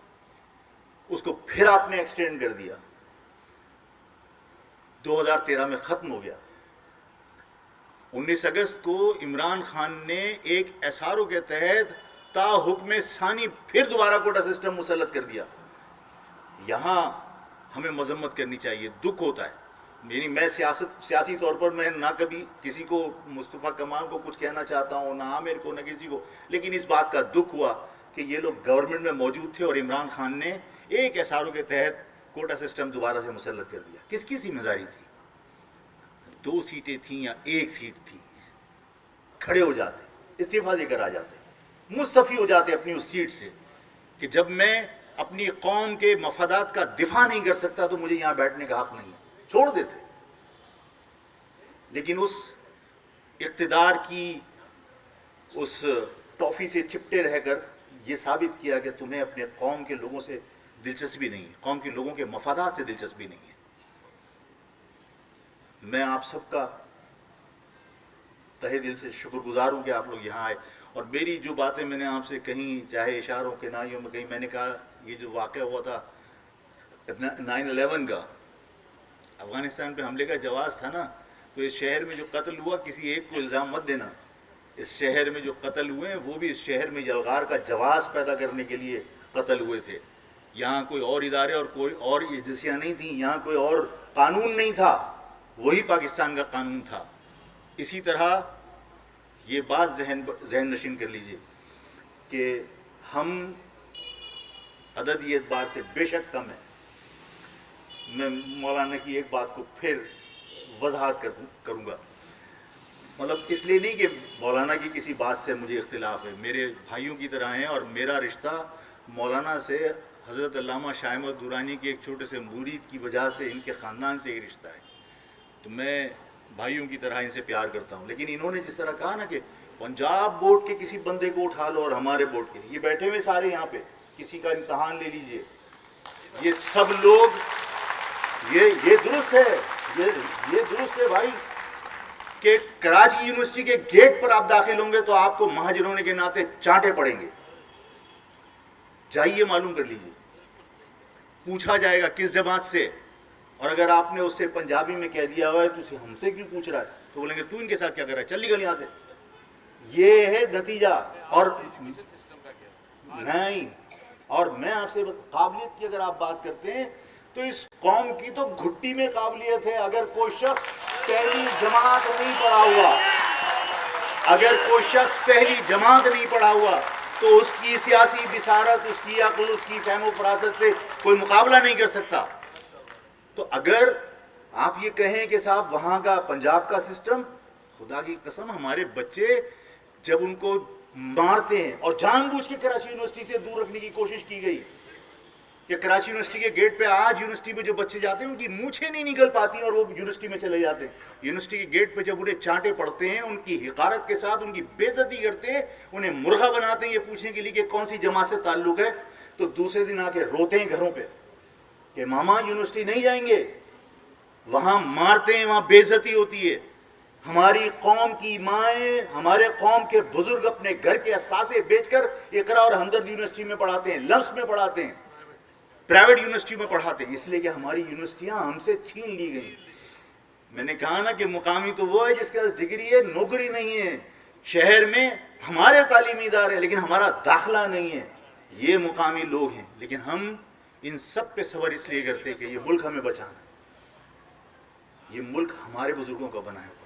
उसको फिर आपने एक्सटेंड कर दिया। 2013 में खत्म हो गया। 19 अगस्त को इमरान खान ने एक एसआरओ के तहत ता हुक्म सानी फिर दोबारा कोटा सिस्टम मुसल्लत कर दिया। यहां हमें मजम्मत करनी चाहिए, दुख होता है। यानी मैं सियासी तौर पर मैं ना कभी किसी को, मुस्तफ़ा कमाल को कुछ कहना चाहता हूँ, ना आमिर को, ना किसी को, लेकिन इस बात का दुख हुआ कि ये लोग गवर्नमेंट में मौजूद थे और इमरान खान ने एक एसआरओ के तहत कोटा सिस्टम दोबारा से मुसल्लत कर दिया। किसकी जिम्मेदारी थी? 2 सीटें थी या 1 सीट थी? खड़े हो जाते, इस्तीफा देकर आ जाते, मुस्तफ़ी हो जाते अपनी उस सीट से कि जब मैं अपनी कौम के मफादात का दिफा नहीं कर सकता तो मुझे यहां बैठने का हक नहीं है, छोड़ देते। लेकिन उस इक़्तिदार की उस टॉफी से चिपटे रहकर यह साबित किया कि तुम्हें अपने कौम के लोगों से दिलचस्पी नहीं है, कौम के लोगों के मफादात से दिलचस्पी नहीं है। मैं आप सबका तहे दिल से शुक्रगुजार हूं कि आप लोग यहाँ आए। और मेरी जो बातें मैंने आपसे कहीं, चाहे इशारों के नाइयों में कहीं, मैंने कहा ये जो वाक़या हुआ था 9/11 का, अफगानिस्तान पे हमले का जवाब था ना, तो इस शहर में जो कत्ल हुआ, किसी एक को इल्ज़ाम मत देना। इस शहर में जो कत्ल हुए हैं वो भी इस शहर में यलगार का जवाब पैदा करने के लिए कत्ल हुए थे। यहाँ कोई और इदारे और कोई और एजेंसियाँ नहीं थी, यहाँ कोई और कानून नहीं था, वही पाकिस्तान का कानून था। इसी तरह ये बात जहन नशीन कर लीजिए कि हम अददी एतबार से बेशक कम है। मैं मौलाना की एक बात को फिर वजाहत करूँगा, मतलब इसलिए नहीं कि मौलाना की किसी बात से मुझे इख्तिलाफ है, मेरे भाइयों की तरह हैं और मेरा रिश्ता मौलाना से हज़रत अल्लामा शाह अहमद दुरानी के एक छोटे से मुरीद की वजह से, इनके ख़ानदान से एक रिश्ता है, तो मैं भाइयों की तरह इनसे प्यार करता हूँ। लेकिन इन्होंने जिस तरह कहा ना कि पंजाब बोर्ड के किसी बंदे को उठा लो और हमारे बोर्ड के, ये बैठे हुए सारे यहाँ पे, किसी का इम्तहान ले लीजिए, ये सब लोग, ये दुरुस्त है, ये दुरुस्त है भाई। कि कराची यूनिवर्सिटी के गेट पर आप दाखिल होंगे तो आपको महाजर होने के नाते चांटे पड़ेंगे। जाइए मालूम कर लीजिए, पूछा जाएगा किस जमात से, और अगर आपने उससे पंजाबी में कह दिया हुआ है तो हमसे क्यों पूछ रहा है, तो बोलेंगे तू इनके साथ क्या कर रहा है, चल निकल यहां से। ये है नतीजा। और नहीं, और मैं आपसे काबिलियत की अगर आप बात करते हैं तो इस कौम की तो घुट्टी में काबिलियत है। अगर कोई शख्स पहली जमात नहीं पढ़ा हुआ, अगर कोई शख्स पहली जमात नहीं पढ़ा हुआ तो उसकी सियासी बिसारत, उसकी अक्ल, उसकी फहमो फरासत से कोई मुकाबला नहीं कर सकता। तो अगर आप ये कहें कि साहब वहाँ का पंजाब का सिस्टम, खुदा की कसम हमारे बच्चे जब उनको मारते हैं, और जानबूझ के कराची यूनिवर्सिटी से दूर रखने की कोशिश की गई कि कराची यूनिवर्सिटी के गेट पे आज यूनिवर्सिटी में जो बच्चे जाते हैं उनकी मूछें नहीं निकल पाती और वो यूनिवर्सिटी में चले जाते हैं। यूनिवर्सिटी के गेट पे जब उन्हें चांटे पड़ते हैं, उनकी हिकारत के साथ उनकी बेइज्जती करते हैं, उन्हें मुर्गा बनाते हैं ये पूछने के लिए कि कौन सी जमात से ताल्लुक है, तो दूसरे दिन आके रोते हैं घरों पर कि मामा यूनिवर्सिटी नहीं जाएंगे। वहां मारते हैं, वहां बेइज्जती होती है। हमारी कौम की माएँ, हमारे कौम के बुजुर्ग अपने घर के असासे बेचकर इकरा और हमदर्द यूनिवर्सिटी में पढ़ाते हैं, लफ्ज़ में पढ़ाते हैं, प्राइवेट यूनिवर्सिटी में पढ़ाते हैं, इसलिए कि हमारी यूनिवर्सिटियां हमसे छीन ली गई। मैंने कहा ना कि मुकामी तो वो है जिसके पास डिग्री है, नौकरी नहीं है। शहर में हमारे तालीमी इदारे हैं लेकिन हमारा दाखिला नहीं है, ये मुकामी लोग हैं। लेकिन हम इन सब पे सबर इसलिए करते हैं कि ये मुल्क हमें बचाना है, ये मुल्क हमारे बुजुर्गों का बना है।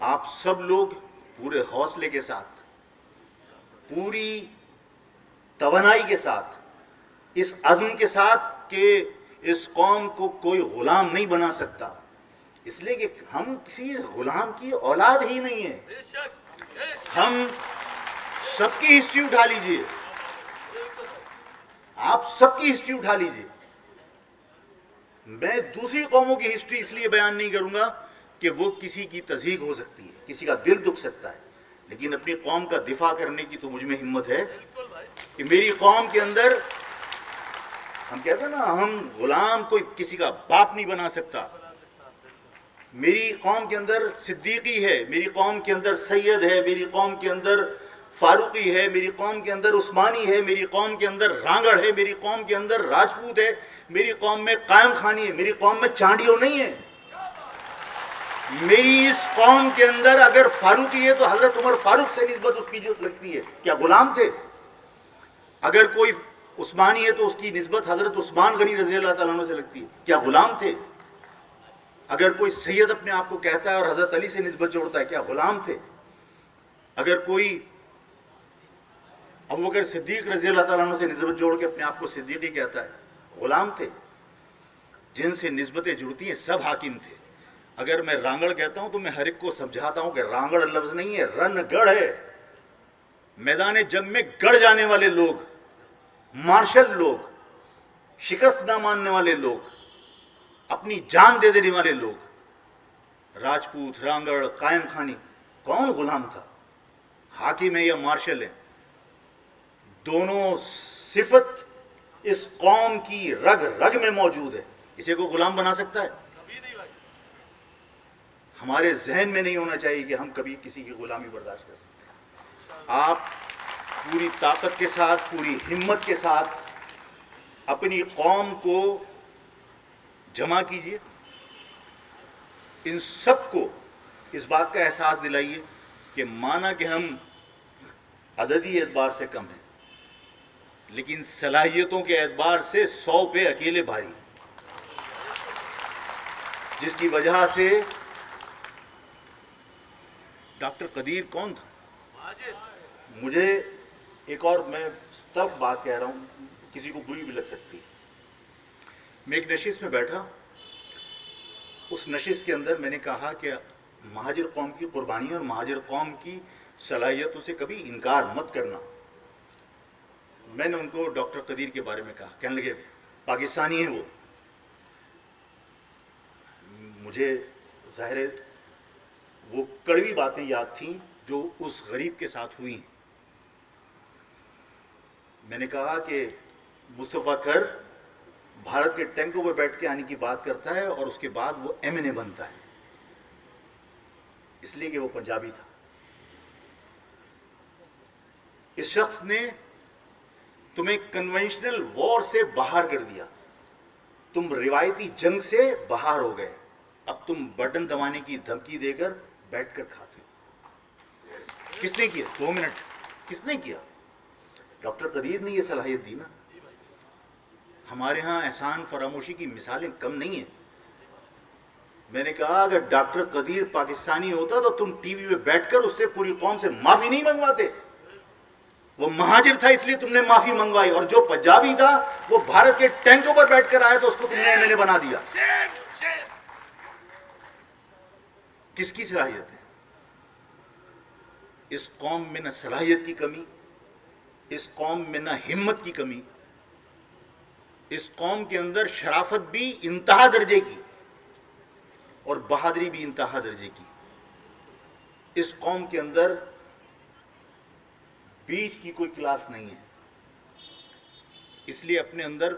आप सब लोग पूरे हौसले के साथ, पूरी तवानाई के साथ, इस अज़्म के साथ कि इस कौम को कोई गुलाम नहीं बना सकता, इसलिए कि हम किसी गुलाम की औलाद ही नहीं है। हम सबकी हिस्ट्री उठा लीजिए, आप सबकी हिस्ट्री उठा लीजिए। मैं दूसरी कौमों की हिस्ट्री इसलिए बयान नहीं करूंगा कि वो किसी की तज़हीक हो सकती है, किसी का दिल दुख सकता है, लेकिन अपनी कौम का दिफा करने की तो मुझ में हिम्मत है कि मेरी कौम के अंदर, हम कहते हैं ना, हम गुलाम कोई किसी का बाप नहीं बना सकता। मेरी कौम के अंदर सिद्दीकी है, मेरी कौम के अंदर सैयद है, मेरी कौम के अंदर फारूकी है, मेरी कौम के अंदर उस्मानी है, मेरी कौम के अंदर रांगड़ है, मेरी कौम के अंदर राजपूत है, मेरी कौम में कायम खानी है, मेरी कौम में चांडियो नहीं है। मेरी इस कौम के अंदर अगर फारूकी है तो हजरत उमर फारूक से निस्बत उसकी जो लगती है, क्या गुलाम थे? अगर कोई उस्मानी है तो उसकी निस्बत हजरत उस्मान गनी रज़ी अल्लाह तआला अन्हु से लगती है, क्या गुलाम थे? अगर कोई सैयद अपने आप को कहता है और हजरत अली से निस्बत जोड़ता है, क्या गुलाम थे? अगर कोई अबू बकर सिद्दीक रज़ी अल्लाह तआला अन्हु से निस्बत जोड़ के अपने आप को सिद्दीकी कहता है, गुलाम थे? जिनसे निस्बतें जुड़ती हैं सब हाकिम थे। अगर मैं रांगड़ कहता हूं तो मैं हर एक को समझाता हूं कि रांगड़ लफ्ज नहीं है, रनगढ़ है। मैदान जंग में गढ़ जाने वाले लोग, मार्शल लोग, शिकस्त ना मानने वाले लोग, अपनी जान दे देने वाले लोग, राजपूत, रांगड़, कायम खानी, कौन गुलाम था? हाकिम है या मार्शल है? दोनों सिफत इस कौम की रग रग में मौजूद है। इसे को गुलाम बना सकता है? हमारे जहन में नहीं होना चाहिए कि हम कभी किसी की गुलामी बर्दाश्त कर सकते हैं। आप पूरी ताकत के साथ, पूरी हिम्मत के साथ अपनी कौम को जमा कीजिए। इन सबको इस बात का एहसास दिलाइए कि माना कि हम अददी एतबार से कम हैं, लेकिन सलाहियतों के एतबार से 100 पे अकेले भारी, जिसकी वजह से डॉक्टर कदीर कौन था? मुझे एक और, मैं तब बात कह रहा हूँ, किसी को बुरी भी लग सकती है। मैं एक नशिश में बैठा, उस नशिश के अंदर मैंने कहा कि महाजिर कौम की कुर्बानी और महाजिर कौम की सलाहियतों से कभी इनकार मत करना। मैंने उनको डॉक्टर कदीर के बारे में कहा, कहने लगे पाकिस्तानी है वो। मुझे ज़ाहिर है वो कड़वी बातें याद थीं जो उस गरीब के साथ हुई। मैंने कहा कि मुस्तफ़ा कर भारत के टैंकों पर बैठ के आने की बात करता है और उसके बाद वो एमएनए बनता है। इसलिए कि वो पंजाबी था। इस शख्स ने तुम्हें कन्वेंशनल वॉर से बाहर कर दिया, तुम रिवायती जंग से बाहर हो गए, अब तुम बटन दबाने की धमकी देकर बैठकर खाते हो। किसने किया? 2 मिनट किसने किया? डॉक्टर कदीर ने यह सलाहियत दी ना। हमारे यहां एहसान फरामोशी की मिसालें कम नहीं है। मैंने कहा अगर डॉक्टर कदीर पाकिस्तानी होता तो तुम टीवी पे बैठकर उससे पूरी कौम से माफी नहीं मंगवाते। वो महाजिर था इसलिए तुमने माफी मंगवाई, और जो पंजाबी था वो भारत के टैंकों पर बैठकर आया तो उसको तुमने एमएलए बना दिया। किसकी सलाहियत है? इस कौम में न सलाहियत की कमी, इस कौम में न हिम्मत की कमी, इस कौम के अंदर शराफत भी इंतहा दर्जे की और बहादुरी भी इंतहा दर्जे की। इस कौम के अंदर बीच की कोई क्लास नहीं है। इसलिए अपने अंदर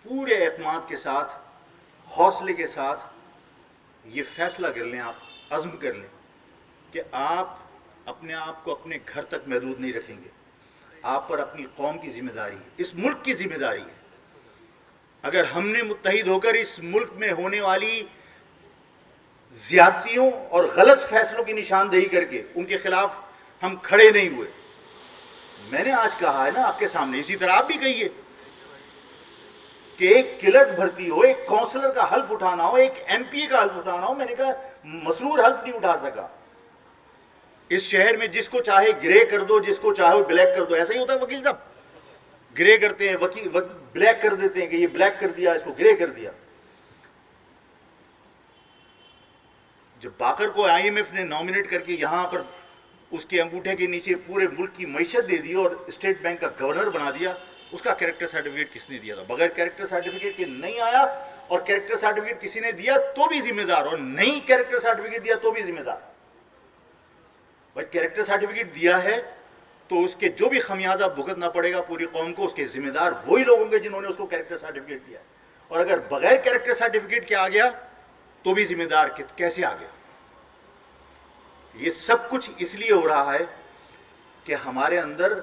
पूरे एतमाद के साथ, हौसले के साथ ये फैसला कर लें, आप अज़्म कर लें कि आप अपने आप को अपने घर तक महदूद नहीं रखेंगे। आप पर अपनी कौम की जिम्मेदारी है, इस मुल्क की जिम्मेदारी है। अगर हमने मुत्तहिद होकर इस मुल्क में होने वाली ज्यादतियों और गलत फैसलों की निशानदेही करके उनके खिलाफ हम खड़े नहीं हुए, मैंने आज कहा है ना आपके सामने, इसी तरह आप भी कहिए कि एक क्लर्क भर्ती हो, एक काउंसलर का हल्फ उठाना हो, एक एमपी का हल्फ उठाना हो, मैंने कहा मसरूर हल्फ नहीं उठा सका। इस शहर में जिसको चाहे ग्रे कर दो, जिसको चाहे ब्लैक कर दो। ऐसा ही होता है वकील साहब, ग्रे करते हैं, वकील ब्लैक कर देते हैं कि ये ब्लैक कर दिया, इसको ग्रे कर दिया। जब बाकर को आईएमएफ ने नॉमिनेट करके यहां पर उसके अंगूठे के नीचे पूरे मुल्क की मईशत दे दी और स्टेट बैंक का गवर्नर बना दिया, उसका कैरेक्टर सर्टिफिकेट किसने दिया था? बगैर कैरेक्टर सर्टिफिकेट के नहीं आया, और कैरेक्टर सर्टिफिकेट किसी ने दिया तो भी जिम्मेदार, और नहीं कैरेक्टर सर्टिफिकेट दिया तो भी जिम्मेदार। भाई कैरेक्टर सर्टिफिकेट दिया है तो उसके जो भी खमियाजा भुगतना पड़ेगा पूरी कौम को, उसके जिम्मेदार वही लोग होंगे जिन्होंने उसको कैरेक्टर सर्टिफिकेट दिया। और अगर बगैर कैरेक्टर सर्टिफिकेट के आ गया तो भी जिम्मेदार कैसे आ गया? ये सब कुछ इसलिए हो रहा है कि हमारे अंदर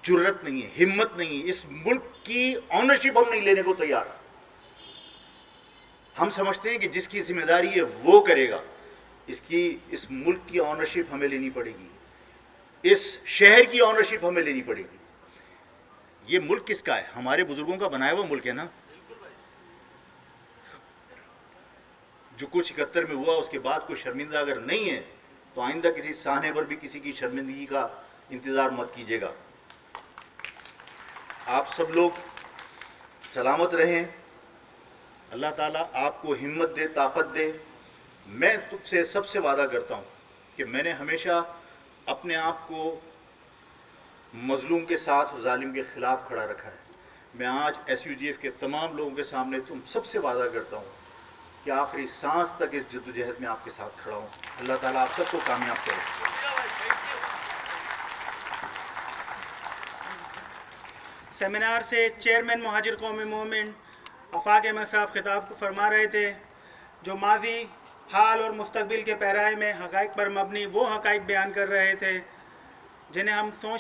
जुर्रत नहीं है, हिम्मत नहीं है, इस मुल्क की ऑनरशिप हम नहीं लेने को तैयार। हम समझते हैं कि जिसकी जिम्मेदारी है वो करेगा। इस मुल्क की ऑनरशिप हमें लेनी पड़ेगी, इस शहर की ऑनरशिप हमें लेनी पड़ेगी। ये मुल्क किसका है? हमारे बुजुर्गों का बनाया हुआ मुल्क है ना। जो कुछ 71 में हुआ उसके बाद कोई शर्मिंदा अगर नहीं है तो आइंदा किसी साहने पर भी किसी की शर्मिंदगी का इंतजार मत कीजिएगा। आप सब लोग सलामत रहें, अल्लाह ताला आपको हिम्मत दे, ताकत दे। मैं तुझसे सबसे वादा करता हूँ कि मैंने हमेशा अपने आप को मजलूम के साथ और जालिम के खिलाफ खड़ा रखा है। मैं आज SUGF के तमाम लोगों के सामने तुम सबसे वादा करता हूँ कि आखिरी सांस तक इस जद्दोजहद में आपके साथ खड़ा हूँ। अल्लाह ताला आप सबको कामयाब करे। सेमिनार से चेयरमैन मुहाजिर कौमी मूवमेंट आफाक अहमद साहब खिताब को फरमा रहे थे, जो माजी, हाल और मुस्तकबिल के पैराए में हक़ाइक़ पर मबनी वो हक़ाइक़ बयान कर रहे थे जिन्हें हम सोच